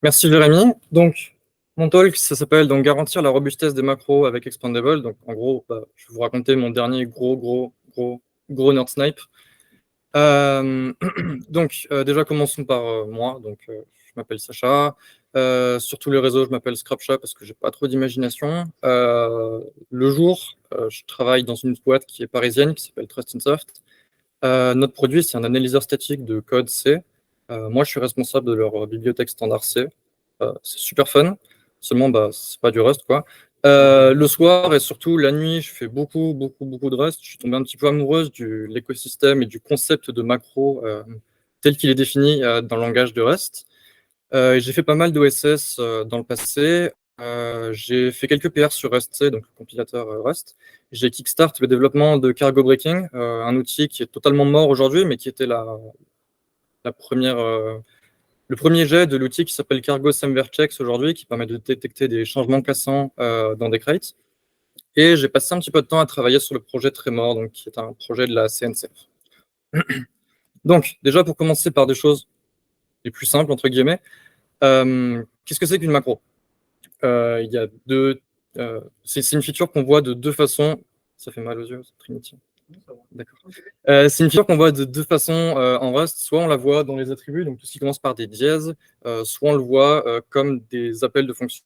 Merci Jérémy. Donc, mon talk, ça s'appelle donc garantir la robustesse des macros avec Expandable. Donc, en gros, je vais vous raconter mon dernier gros nerd snipe. Déjà, commençons par moi. Donc, je m'appelle Sacha. Sur tous les réseaux, je m'appelle Scrapchat parce que j'ai pas trop d'imagination. Le jour, je travaille dans une boîte qui est parisienne qui s'appelle Trust&Soft. Notre produit, c'est un analyseur statique de code C. Moi, je suis responsable de leur bibliothèque standard C. C'est super fun. Seulement, c'est pas du Rust, quoi. Le soir et surtout la nuit, je fais beaucoup de Rust. Je suis tombé un petit peu amoureuse de l'écosystème et du concept de macro tel qu'il est défini dans le langage de Rust. J'ai fait pas mal d'OSS dans le passé. J'ai fait quelques PR sur RustC, donc le compilateur Rust. J'ai kickstart le développement de Cargo Breaking, un outil qui est totalement mort aujourd'hui, mais qui était la première, le premier jet de l'outil qui s'appelle Cargo Semverchecks aujourd'hui, qui permet de détecter des changements cassants dans des crates. Et j'ai passé un petit peu de temps à travailler sur le projet Tremor, donc, qui est un projet de la CNCF. Donc, déjà, pour commencer par des choses les plus simples, entre guillemets, qu'est-ce que c'est qu'une macro? Il y a c'est une feature qu'on voit de deux façons. Ça fait mal aux yeux, Trinity. D'accord. C'est une feature qu'on voit de deux façons en Rust. Soit on la voit dans les attributs, donc tout ce qui commence par des dièses, soit on le voit comme des appels de fonctions,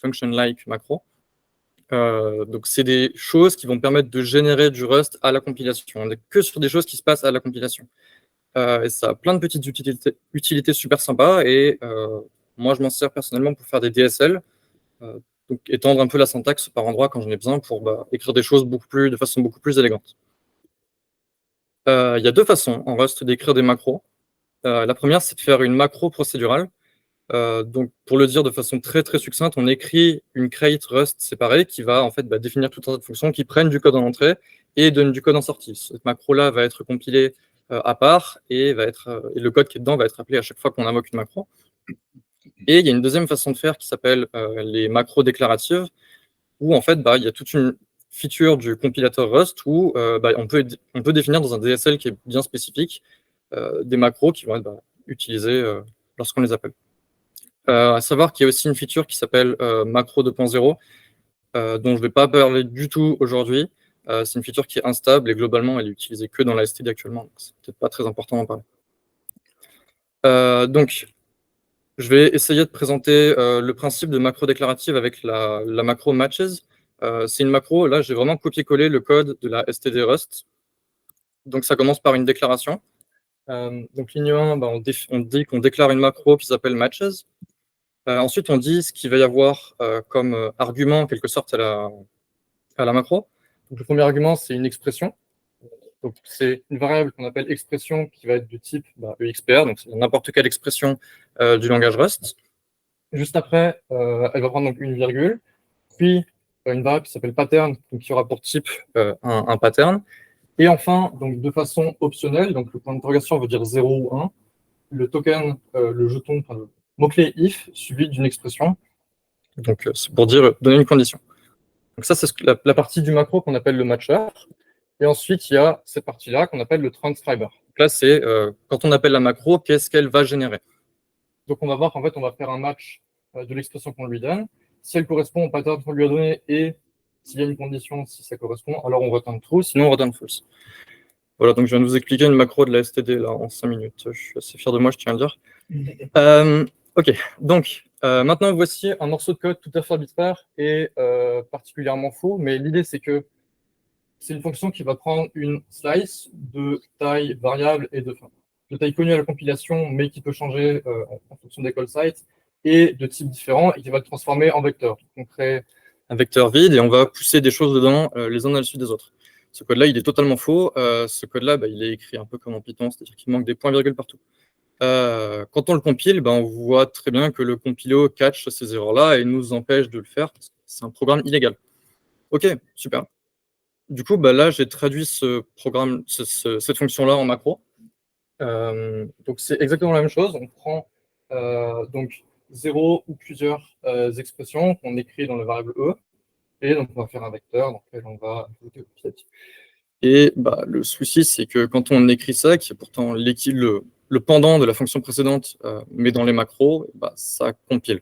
function-like macro. Donc c'est des choses qui vont permettre de générer du Rust à la compilation. On n'est que sur des choses qui se passent à la compilation. Et ça a plein de petites utilités super sympas. Et moi, je m'en sers personnellement pour faire des DSL. Donc étendre un peu la syntaxe par endroit quand j'en ai besoin pour écrire des choses de façon beaucoup plus élégante. Il y a deux façons en Rust d'écrire des macros. La première, c'est de faire une macro procédurale. Donc, pour le dire de façon très succincte, on écrit une crate Rust séparée qui va en fait définir tout un tas de fonctions qui prennent du code en entrée et donnent du code en sortie. Cette macro-là va être compilée à part et le code qui est dedans va être appelé à chaque fois qu'on invoque une macro. Et il y a une deuxième façon de faire qui s'appelle les macros déclaratives, où en fait, il y a toute une feature du compilateur Rust où on peut définir dans un DSL qui est bien spécifique des macros qui vont être utilisés lorsqu'on les appelle. À savoir qu'il y a aussi une feature qui s'appelle macro 2.0, dont je ne vais pas parler du tout aujourd'hui. C'est une feature qui est instable et globalement, elle est utilisée que dans la STD actuellement, donc c'est peut-être pas très important d'en parler. Donc, je vais essayer de présenter le principe de macro déclarative avec la macro matches. C'est une macro, là j'ai vraiment copié-collé le code de la STD Rust. Donc ça commence par une déclaration. Donc ligne 1, on dit qu'on déclare une macro qui s'appelle matches. Ensuite, on dit ce qu'il va y avoir comme argument, en quelque sorte, à la macro. Donc, le premier argument, c'est une expression. Donc, c'est une variable qu'on appelle expression qui va être du type EXPR, donc c'est n'importe quelle expression du langage Rust. Juste après, elle va prendre donc une virgule, puis une variable qui s'appelle pattern, donc qui aura pour type un pattern. Et enfin, donc de façon optionnelle, donc le point d'interrogation veut dire 0 ou 1, le token, le jeton, enfin, le mot-clé if suivi d'une expression. Donc, c'est pour donner une condition. Donc ça, c'est la partie du macro qu'on appelle le matcher. Et ensuite, il y a cette partie-là qu'on appelle le transcriber. Donc là, c'est quand on appelle la macro, qu'est-ce qu'elle va générer. Donc on va voir qu'en fait, on va faire un match de l'expression qu'on lui donne. Si elle correspond au pattern qu'on lui a donné et s'il y a une condition, si ça correspond, alors on return true, sinon on return false. Voilà, donc je viens de vous expliquer une macro de la STD là, en 5 minutes. Je suis assez fier de moi, je tiens à le dire. Ok, donc maintenant voici un morceau de code tout à fait arbitraire et particulièrement faux, mais l'idée c'est que c'est une fonction qui va prendre une slice de taille variable et de taille connue à la compilation, mais qui peut changer en fonction des call sites, et de types différents, et qui va le transformer en vecteur. Donc, on crée un vecteur vide et on va pousser des choses dedans les uns à la suite des autres. Ce code-là, il est totalement faux. Ce code-là, il est écrit un peu comme en Python, c'est-à-dire qu'il manque des points-virgules partout. Quand on le compile, on voit très bien que le compilo catch ces erreurs-là et nous empêche de le faire, parce que c'est un programme illégal. Ok, super. Du coup, là, j'ai traduit ce programme, cette fonction-là en macro. Donc, c'est exactement la même chose. On prend donc 0 ou plusieurs expressions qu'on écrit dans le variable E, et donc on va faire un vecteur dans lequel on va ajouter petit à petit. Et bah, le souci, c'est que quand on écrit ça, qui est pourtant le pendant de la fonction précédente, mais dans les macros, bah, ça compile.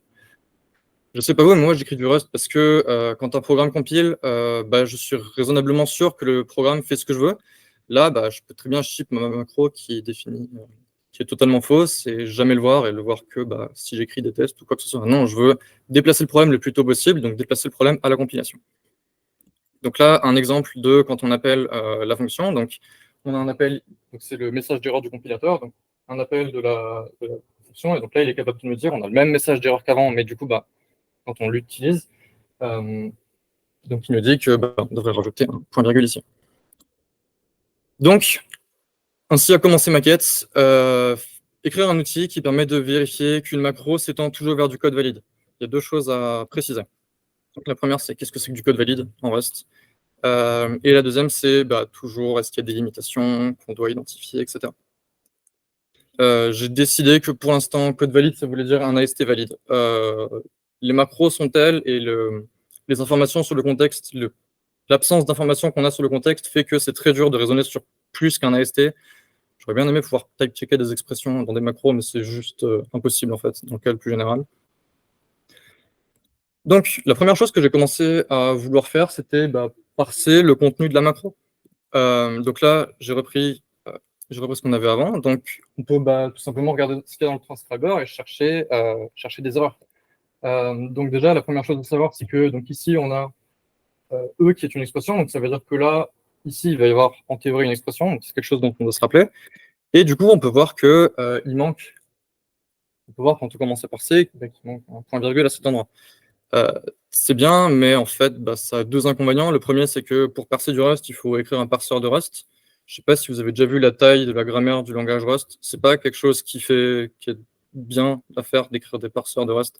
Je sais pas vous, mais moi j'écris du Rust parce que quand un programme compile, bah, je suis raisonnablement sûr que le programme fait ce que je veux. Là, bah, je peux très bien ship ma macro qui est définie, qui est totalement fausse et jamais le voir et le voir que bah, si j'écris des tests ou quoi que ce soit. Non, je veux déplacer le problème le plus tôt possible, donc déplacer le problème à la compilation. Donc là, un exemple de quand on appelle la fonction. Donc, on a un appel, donc c'est le message d'erreur du compilateur, donc un appel de la fonction, et donc là, il est capable de nous dire, on a le même message d'erreur qu'avant, mais du coup, bah, quand on l'utilise, donc il nous dit que bah, on devrait rajouter un point virgule ici. Donc, ainsi a commencé ma quête. Écrire un outil qui permet de vérifier qu'une macro s'étend toujours vers du code valide. Il y a deux choses à préciser. Donc, la première, c'est qu'est-ce que c'est que du code valide en Rust. Et la deuxième, c'est bah, toujours est-ce qu'il y a des limitations qu'on doit identifier, etc. J'ai décidé que pour l'instant, code valide, ça voulait dire un AST valide. Les macros sont telles et les informations sur le contexte, l'absence d'informations qu'on a sur le contexte fait que c'est très dur de raisonner sur plus qu'un AST. J'aurais bien aimé pouvoir type-checker des expressions dans des macros, mais c'est juste impossible en fait, dans le cas le plus général. Donc, la première chose que j'ai commencé à vouloir faire, c'était bah, parser le contenu de la macro. Donc là, j'ai repris ce qu'on avait avant. Donc, on peut bah, tout simplement regarder ce qu'il y a dans le transcriber et chercher des erreurs. Donc déjà, la première chose à savoir, c'est que donc ici, on a E qui est une expression. Donc ça veut dire que là, ici, il va y avoir en théorie une expression. Donc c'est quelque chose dont on doit se rappeler. Et du coup, on peut voir que il manque. On peut voir quand on commence à parser qu'il manque un point virgule à cet endroit. Euh, c'est bien, mais en fait, bah, ça a deux inconvénients. Le premier, c'est que pour parser du Rust, il faut écrire un parseur de Rust. Je ne sais pas si vous avez déjà vu la taille de la grammaire du langage Rust. C'est pas quelque chose qui est bien à faire d'écrire des parseurs de Rust.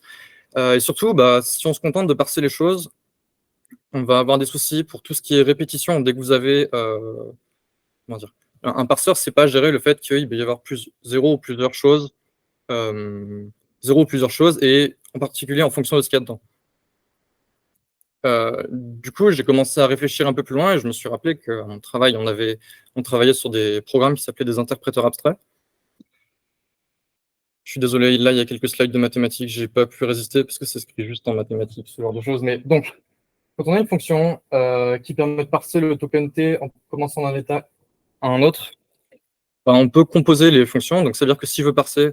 Et surtout, bah, si on se contente de parser les choses, on va avoir des soucis pour tout ce qui est répétition. Dès que vous avez comment dire, un parseur, c'est pas gérer le fait qu'il va y avoir zéro ou plusieurs choses, et en particulier en fonction de ce qu'il y a dedans. Du coup, j'ai commencé à réfléchir un peu plus loin et je me suis rappelé qu'à mon travail, on travaillait sur des programmes qui s'appelaient des interpréteurs abstraits. Je suis désolé, là, il y a quelques slides de mathématiques, j'ai pas pu résister parce que c'est écrit juste en mathématiques, ce genre de choses. Mais donc, quand on a une fonction qui permet de parser le token T en commençant d'un état à un autre, ben, on peut composer les fonctions. Donc, ça veut dire que si je veux parser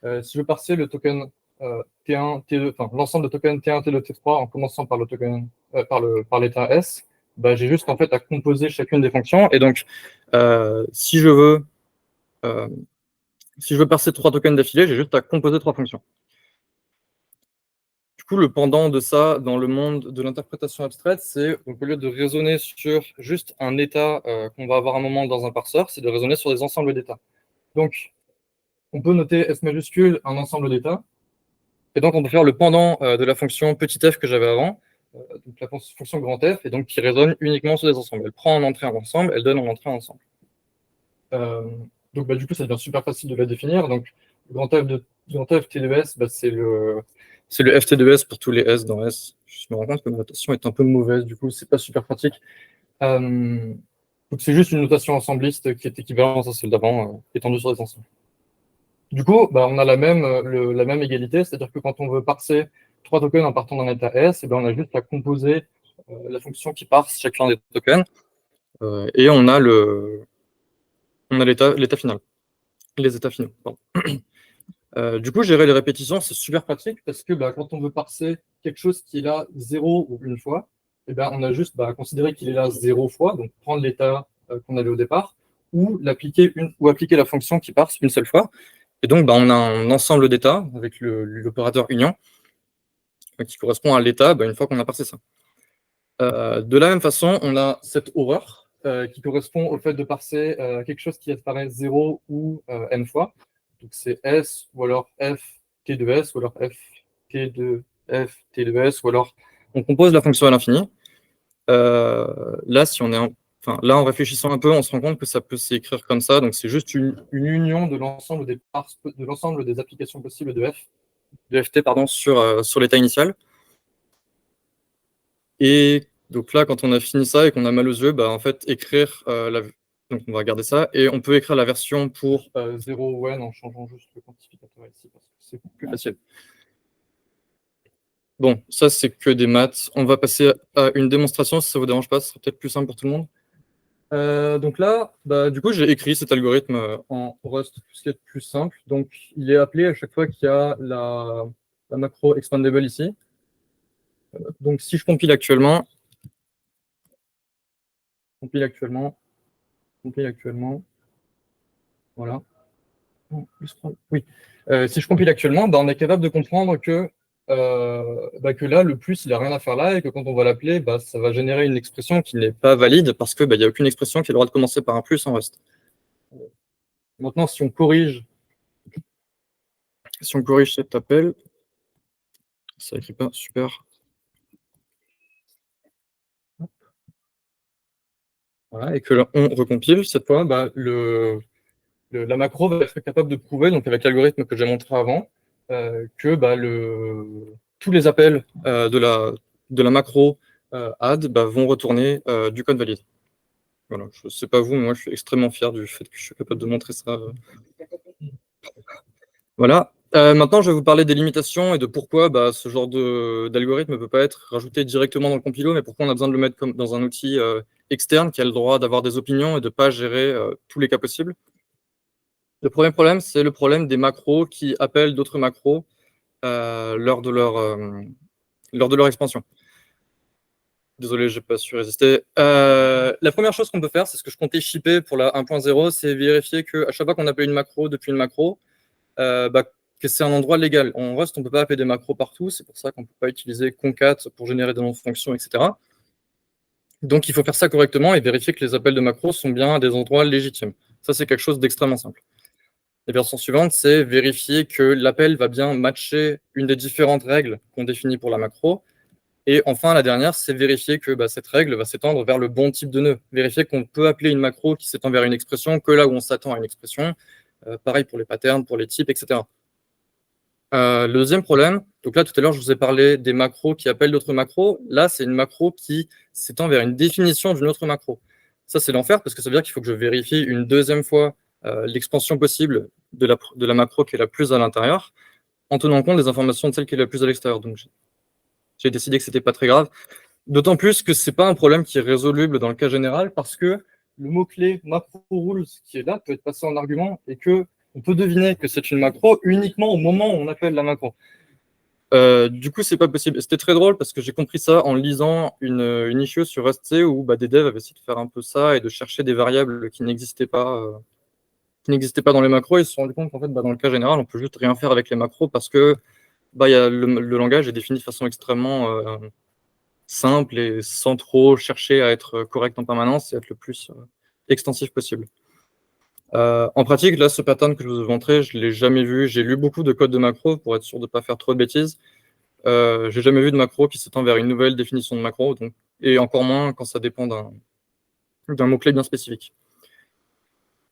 le token T1, T2, enfin l'ensemble de tokens T1, T2, T3 en commençant par le token par l'état S, bah, j'ai juste en fait à composer chacune des fonctions. Et donc, si je veux parser trois tokens d'affilée, j'ai juste à composer trois fonctions. Du coup, le pendant de ça dans le monde de l'interprétation abstraite, c'est au lieu de raisonner sur juste un état qu'on va avoir un moment dans un parseur, c'est de raisonner sur des ensembles d'états. Donc, on peut noter S majuscule un ensemble d'états. Et donc, on peut faire le pendant de la fonction petit f que j'avais avant, donc la fonction grand F, et donc qui raisonne uniquement sur des ensembles. Elle prend en entrée un ensemble, elle donne en entrée un ensemble. Donc, bah, du coup, ça devient super facile de la définir. Donc, grand F T de S, bah, c'est le FT de S pour tous les S dans S. Je me rends compte que ma notation est un peu mauvaise, du coup, c'est pas super pratique. Donc, c'est juste une notation ensembliste qui est équivalente à celle d'avant, étendue sur des ensembles. Du coup, bah, on a la même égalité, c'est-à-dire que quand on veut parser trois tokens en partant d'un état S, et ben, on a juste à composer la fonction qui parse chacun des tokens, et on a l'état final, les états finaux. Du coup, gérer les répétitions, c'est super pratique parce que bah, quand on veut parser quelque chose qui est là 0 ou une fois, et ben, on a juste à considérer qu'il est là 0 fois, donc prendre l'état qu'on avait au départ, ou appliquer la fonction qui parse une seule fois. Et donc, bah, on a un ensemble d'états avec l'opérateur union qui correspond à l'état une fois qu'on a parsé ça. De la même façon, on a cette horreur qui correspond au fait de parser quelque chose qui apparaît 0 ou n fois. Donc c'est S, ou alors F, T de S, ou alors F, T de F, T de S, ou alors on compose la fonction à l'infini. Là, là, en réfléchissant un peu, on se rend compte que ça peut s'écrire comme ça. Donc c'est juste une union de l'ensemble des applications possibles de FT sur l'état initial. Et Donc là, quand on a fini ça et qu'on a mal aux yeux, bah, en fait, écrire donc on va regarder ça, et on peut écrire la version pour 0 one en changeant juste le quantificateur ici, parce que c'est plus facile. Bon, ça, c'est que des maths. On va passer à une démonstration, si ça vous dérange pas, ce sera peut-être plus simple pour tout le monde. Donc là, bah, du coup, j'ai écrit cet algorithme en Rust, ce qui est plus simple. Donc, il est appelé à chaque fois qu'il y a la macro expandable ici. Donc, si je compile actuellement, voilà. Oui. Si je compile actuellement, bah, on est capable de comprendre que là, le plus, il n'a rien à faire là, et que quand on va l'appeler, bah, ça va générer une expression qui n'est pas valide, parce qu'il n'y a aucune expression qui a le droit de commencer par un plus en Rust. Maintenant, si on corrige cet appel, ça écrit pas super. Voilà, et que là, on recompile, cette fois, bah, la macro va être capable de prouver, donc avec l'algorithme que j'ai montré avant, que bah, tous les appels de la macro add bah, vont retourner du code valide. Voilà, je ne sais pas vous, mais moi je suis extrêmement fier du fait que je suis capable de montrer ça. Voilà. Maintenant, je vais vous parler des limitations et de pourquoi bah, ce genre d'algorithme ne peut pas être rajouté directement dans le compilo, mais pourquoi on a besoin de le mettre comme dans un outil externe qui a le droit d'avoir des opinions et de ne pas gérer tous les cas possibles. Le premier problème, c'est le problème des macros qui appellent d'autres macros lors de leur expansion. Désolé, j'ai pas su résister. La première chose qu'on peut faire, c'est ce que je comptais shipper pour la 1.0, c'est vérifier qu'à chaque fois qu'on appelle une macro depuis une macro, bah, que c'est un endroit légal. En Rust, on ne peut pas appeler des macros partout, c'est pour ça qu'on ne peut pas utiliser concat pour générer des noms de fonctions, etc. Donc il faut faire ça correctement et vérifier que les appels de macros sont bien à des endroits légitimes. Ça, c'est quelque chose d'extrêmement simple. La version suivante, c'est vérifier que l'appel va bien matcher une des différentes règles qu'on définit pour la macro. Et enfin, la dernière, c'est vérifier que bah, cette règle va s'étendre vers le bon type de nœud. Vérifier qu'on peut appeler une macro qui s'étend vers une expression que là où on s'attend à une expression. Pareil pour les patterns, pour les types, etc. Le deuxième problème, donc là tout à l'heure je vous ai parlé des macros qui appellent d'autres macros. Là, c'est une macro qui s'étend vers une définition d'une autre macro. Ça, c'est l'enfer parce que ça veut dire qu'il faut que je vérifie une deuxième fois l'expansion possible de la macro qui est la plus à l'intérieur en tenant compte des informations de celle qui est la plus à l'extérieur. Donc j'ai décidé que c'était pas très grave. D'autant plus que c'est pas un problème qui est résoluble dans le cas général parce que le mot-clé macro rules qui est là peut être passé en argument et que on peut deviner que c'est une macro uniquement au moment où on appelle la macro. Du coup, c'est pas possible. C'était très drôle parce que j'ai compris ça en lisant une issue sur Rust où bah, des devs avaient essayé de faire un peu ça et de chercher des variables qui n'existaient pas dans les macros. Ils se sont rendus compte qu'en fait, bah, dans le cas général, on peut juste rien faire avec les macros parce que bah, le langage est défini de façon extrêmement simple et sans trop chercher à être correct en permanence et être le plus extensif possible. En pratique, là, ce pattern que je vous ai montré, je ne l'ai jamais vu. J'ai lu beaucoup de code de macro pour être sûr de ne pas faire trop de bêtises. J'ai jamais vu de macro qui s'étend vers une nouvelle définition de macro, donc, et encore moins quand ça dépend d'un mot-clé bien spécifique.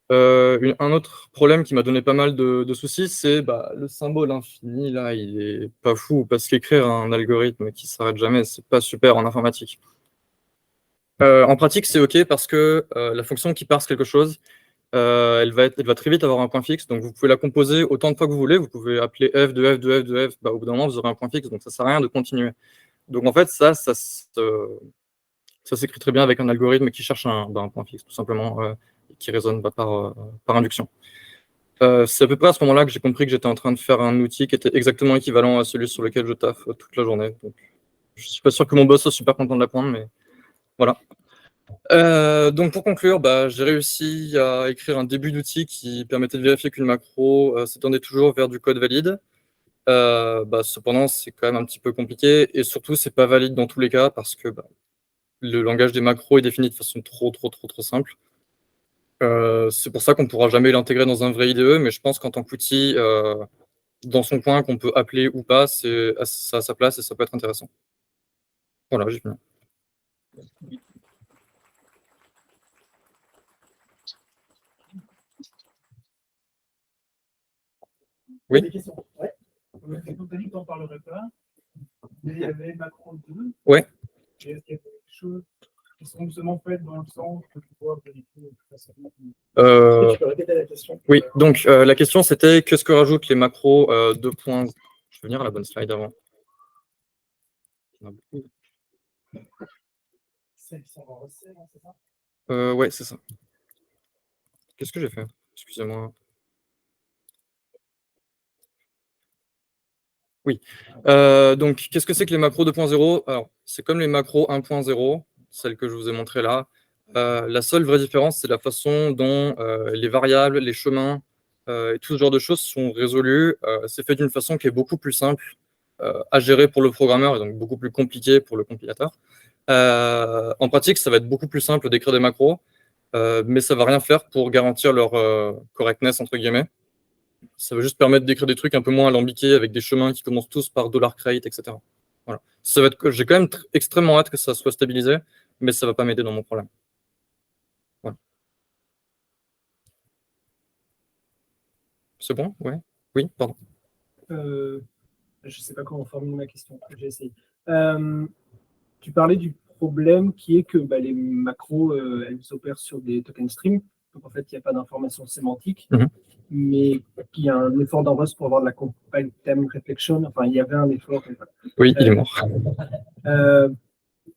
Un autre problème qui m'a donné pas mal de soucis, c'est bah, le symbole infini, là, il est pas fou, parce qu'écrire un algorithme qui s'arrête jamais, c'est pas super en informatique. En pratique, c'est OK parce que la fonction qui parse quelque chose, elle va très vite avoir un point fixe, donc vous pouvez la composer autant de fois que vous voulez, vous pouvez appeler f de f de f de f, bah, au bout d'un moment, vous aurez un point fixe, donc ça sert à rien de continuer. Donc en fait, ça s'écrit très bien avec un algorithme qui cherche un point fixe, tout simplement, qui résonne par induction. C'est à peu près à ce moment-là que j'ai compris que j'étais en train de faire un outil qui était exactement équivalent à celui sur lequel je taffe toute la journée. Donc, je ne suis pas sûr que mon boss soit super content de l'apprendre, mais voilà. Donc pour conclure, bah, j'ai réussi à écrire un début d'outil qui permettait de vérifier qu'une macro s'étendait toujours vers du code valide. Bah, cependant, c'est quand même un petit peu compliqué et surtout, c'est pas valide dans tous les cas parce que bah, le langage des macros est défini de façon trop simple. C'est pour ça qu'on ne pourra jamais l'intégrer dans un vrai IDE, mais je pense qu'en tant qu'outil dans son coin qu'on peut appeler ou pas, ça a sa place et ça peut être intéressant. Voilà, j'ai fini. Oui. Des questions. Ouais. Donc, tu as dit que tu n'en parlerais pas, mais il y avait Macron 2. Ouais. Est-ce qu'il y a choses qui sont justement faites dans le sens que tu vois vérifier facilement. Tu peux répéter la question? Oui, donc la question c'était qu'est-ce que rajoutent les macros 2. Je vais venir à la bonne slide avant. C'est ça, c'est ça? Ouais, c'est ça. Qu'est-ce que j'ai fait? Excusez-moi. Oui. Donc, qu'est-ce que c'est que les macros 2.0? Alors, c'est comme les macros 1.0, celles que je vous ai montrées là. La seule vraie différence, c'est la façon dont les variables, les chemins et tout ce genre de choses sont résolus. C'est fait d'une façon qui est beaucoup plus simple à gérer pour le programmeur et donc beaucoup plus compliqué pour le compilateur. En pratique, ça va être beaucoup plus simple d'écrire des macros, mais ça ne va rien faire pour garantir leur correctness, entre guillemets. Ça va juste permettre d'écrire des trucs un peu moins alambiqués avec des chemins qui commencent tous par $crate, etc. Voilà. J'ai quand même extrêmement hâte que ça soit stabilisé, mais ça ne va pas m'aider dans mon problème. Voilà. C'est bon? Ouais. Oui, pardon. Je ne sais pas comment formuler ma question. J'ai essayé. Tu parlais du problème qui est que les macros, elles opèrent sur des tokens stream. Donc, en fait, il n'y a pas d'information sémantique, mais qu'il y a un effort dans Rust pour avoir de la compile time reflection. Enfin, il y avait un effort. Oui, il est mort.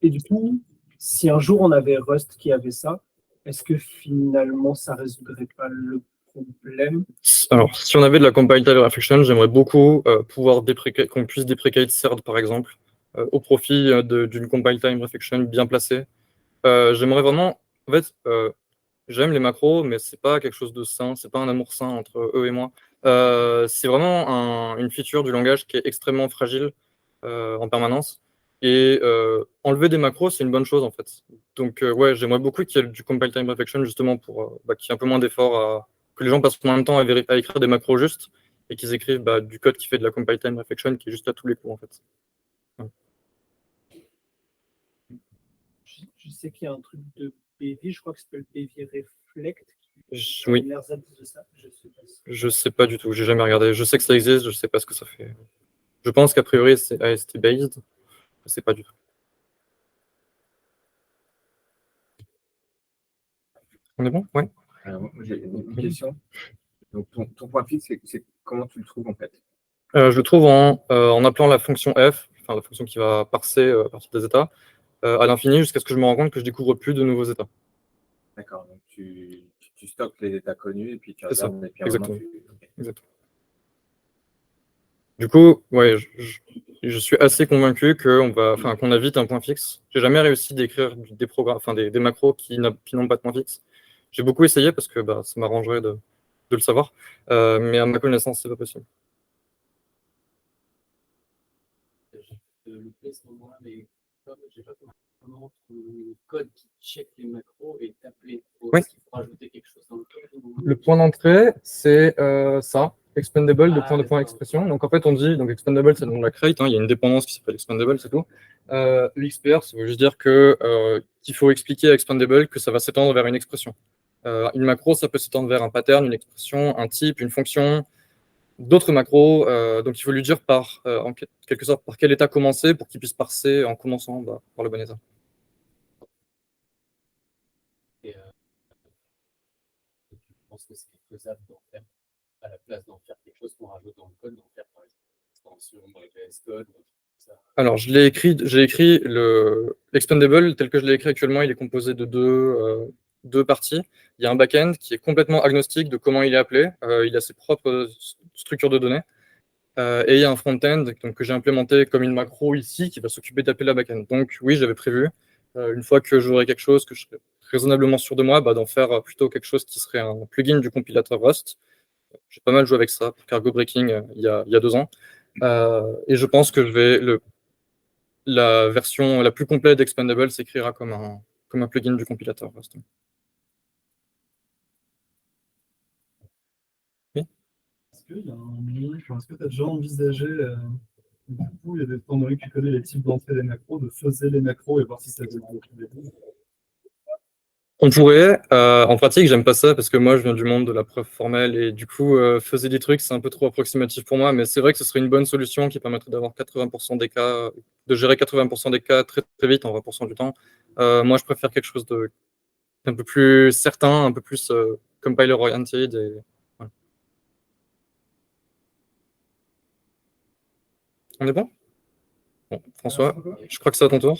Et du coup, si un jour on avait Rust qui avait ça, est-ce que finalement, ça ne résoudrait pas le problème? Alors, si on avait de la compile time reflection, j'aimerais beaucoup pouvoir qu'on puisse déprecate CERD, par exemple, au profit d'une compile time reflection bien placée. J'aimerais vraiment... En fait, j'aime les macros, mais c'est pas quelque chose de sain, c'est pas un amour sain entre eux et moi. C'est vraiment une feature du langage qui est extrêmement fragile en permanence. Et enlever des macros, c'est une bonne chose en fait. Donc ouais, j'aimerais beaucoup qu'il y ait du compile time reflection justement pour qu'il y ait un peu moins d'efforts, que les gens passent moins de temps à écrire des macros justes et qu'ils écrivent du code qui fait de la compile time reflection qui est juste à tous les coups en fait. Ouais. Je sais qu'il y a un truc de PV, je crois que ça s'appelle PV Reflect. Oui. Je sais pas du tout, j'ai jamais regardé. Je sais que ça existe, je sais pas ce que ça fait. Je pense qu'a priori c'est AST based, je sais pas du tout. On est bon? Ouais. Alors, moi, j'ai une question. Donc, ton point fixe, c'est comment tu le trouves en fait? Je le trouve en appelant la fonction f, enfin la fonction qui va parser à partir des états, à l'infini jusqu'à ce que je me rende compte que je découvre plus de nouveaux états. D'accord, donc tu stockes les états connus et puis tu C'est ça, regardes. Et puis exactement. Okay. Exactement. Du coup, ouais, je suis assez convaincu qu'on a vite un point fixe. J'ai jamais réussi d'écrire des programmes, enfin des macros qui n'ont pas de point fixe. J'ai beaucoup essayé parce que ça m'arrangerait de le savoir, mais à ma connaissance, c'est pas possible. Ce moment-là, mais j'ai pas comment le code qui check les macros et t'appeler. Oui. Est-ce qu'il faut rajouter quelque chose dans le code? Le point d'entrée, c'est ça, expandable, de point expression. Donc en fait, on dit, donc expandable, c'est le nom de la crate, il y a une dépendance qui s'appelle expandable, c'est tout. L'XPR, ça veut juste dire qu'il faut expliquer à expandable que ça va s'étendre vers une expression. Une macro, ça peut s'étendre vers un pattern, une expression, un type, une fonction, d'autres macros. Donc il faut lui dire en quelque sorte par quel état commencer pour qu'il puisse parser en commençant par le bon état. Et je pense que c'est faisable d'en faire, à la place d'en faire quelque chose qu'on rajoute dans le code, d'en faire par exemple une extension dans le VS Code. Alors, j'ai écrit le expandable tel que je l'ai écrit actuellement. Il est composé de deux parties. Il y a un back-end qui est complètement agnostique de comment il est appelé. Il a ses propres structures de données. Et il y a un front-end que j'ai implémenté comme une macro ici qui va s'occuper d'appeler la back-end. Donc oui, j'avais prévu, une fois que j'aurai quelque chose, que je serai raisonnablement sûr de moi, d'en faire plutôt quelque chose qui serait un plugin du compilateur Rust. J'ai pas mal joué avec ça pour Cargo Breaking il y a 2 ans. Et je pense que la version la plus complète d'Expandable s'écrira comme un plugin du compilateur Rust. Oui. Est-ce que tu as déjà envisagé, du coup, il y a des temps donné que tu connais les types d'entrée des macros, de faiser les macros et voir si ça devient des bouts? On pourrait, en pratique, j'aime pas ça parce que moi je viens du monde de la preuve formelle et du coup, faiser des trucs, c'est un peu trop approximatif pour moi, mais c'est vrai que ce serait une bonne solution qui permettrait d'avoir 80% des cas, de gérer 80% des cas très, très vite en 20% du temps. Moi, je préfère quelque chose un peu plus certain, un peu plus compiler oriented. Voilà. On est bon? Bon, François, je crois que c'est à ton tour.